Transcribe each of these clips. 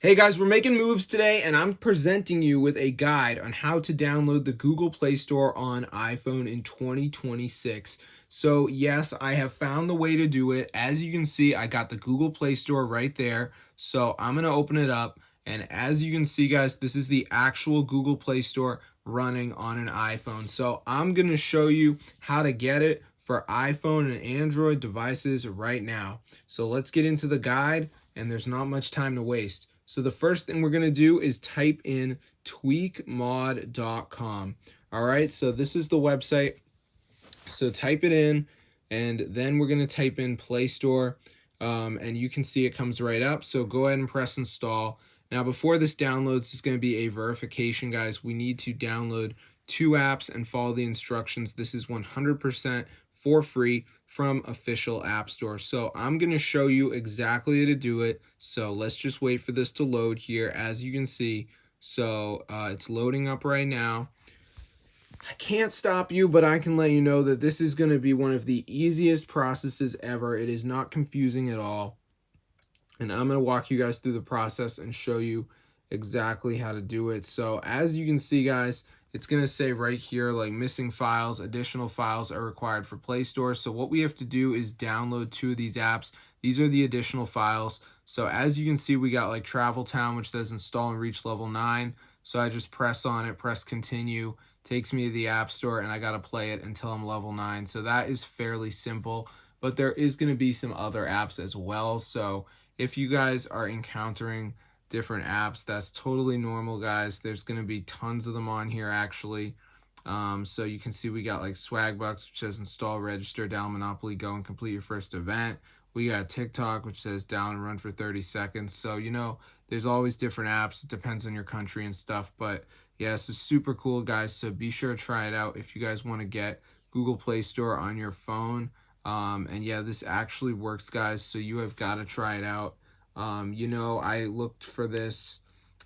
Hey guys, we're making moves today, and I'm presenting you with a guide on how to download the Google Play Store on iPhone in 2026. So, yes, I have found the way to do it. As you can see, I got the Google Play Store right there. So, I'm going to open it up, and as you can see, guys, this is the actual Google Play Store running on an iPhone. So, I'm going to show you how to get it for iPhone and Android devices right now. So, let's get into the guide, and there's not much time to waste. So the first thing we're going to do is type in tweakmod.com. All right, so this is the website. So type it in, and then we're going to type in Play Store, and you can see it comes right up. So go ahead and press install. Now, before this downloads, it's going to be a verification, guys. We need to download 2 apps and follow the instructions. This is 100% for free from official app store. So I'm going to show you exactly how to do it. So let's just wait for this to load here. As you can see, so it's loading up right now. I can't stop you, but I can let you know that this is going to be one of the easiest processes ever. It is not confusing at all. And I'm going to walk you guys through the process and show you exactly how to do it. So as you can see, guys, it's going to say right here, like missing files, additional files are required for Play Store. So what we have to do is download 2 of these apps. These are the additional files. So as you can see, we got like Travel Town, which says install and reach level 9. So I just press on it, press continue, takes me to the App Store, and I got to play it until I'm level 9. So that is fairly simple, but there is going to be some other apps as well. So if you guys are encountering different apps, that's totally normal, guys. There's going to be tons of them on here, actually. So you can see we got like Swagbucks, which says install, register, down Monopoly, go and complete your first event. We got TikTok, which says down and run for 30 seconds. So, there's always different apps. It depends on your country and stuff. But yeah, this is super cool, guys. So be sure to try it out if you guys want to get Google Play Store on your phone. And yeah, this actually works, guys. So you have got to try it out. I looked for this,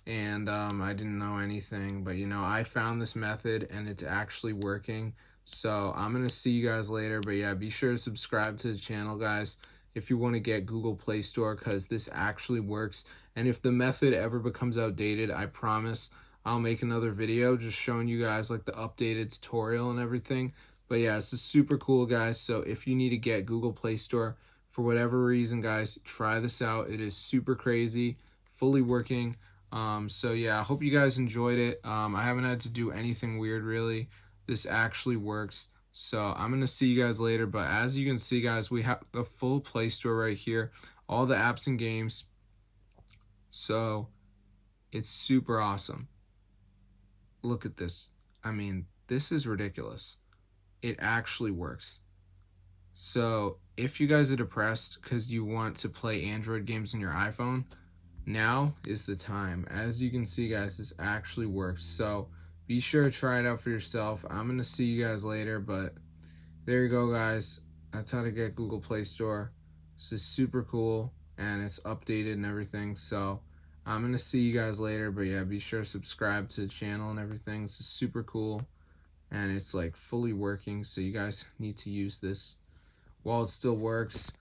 and I didn't know anything, but I found this method and it's actually working. So I'm going to see you guys later, but yeah, be sure to subscribe to the channel, guys, if you want to get Google Play Store, because this actually works. And if the method ever becomes outdated, I promise I'll make another video just showing you guys like the updated tutorial and everything. But yeah, this is super cool, guys. So if you need to get Google Play Store for whatever reason, guys, try this out. It is super crazy, fully working. So yeah, I hope you guys enjoyed it. I haven't had to do anything weird, really. This actually works. So I'm going to see you guys later. But as you can see, guys, we have the full Play Store right here, all the apps and games. So it's super awesome. Look at this. I mean, this is ridiculous. It actually works. So if you guys are depressed because you want to play Android games on your iPhone, now is the time. As you can see, guys, this actually works. So be sure to try it out for yourself. I'm going to see you guys later, but there you go, guys. That's how to get Google Play Store. This is super cool, and it's updated and everything. So I'm going to see you guys later, but yeah, be sure to subscribe to the channel and everything. This is super cool, and it's like fully working, so you guys need to use this while it still works.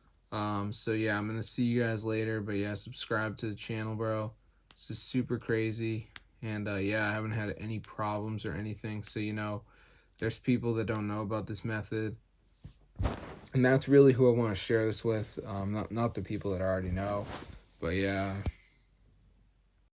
So yeah, I'm gonna see you guys later, but yeah, subscribe to the channel, bro. This is super crazy, and yeah, I haven't had any problems or anything. So there's people that don't know about this method, and that's really who I want to share this with. Not the people that already know, but yeah.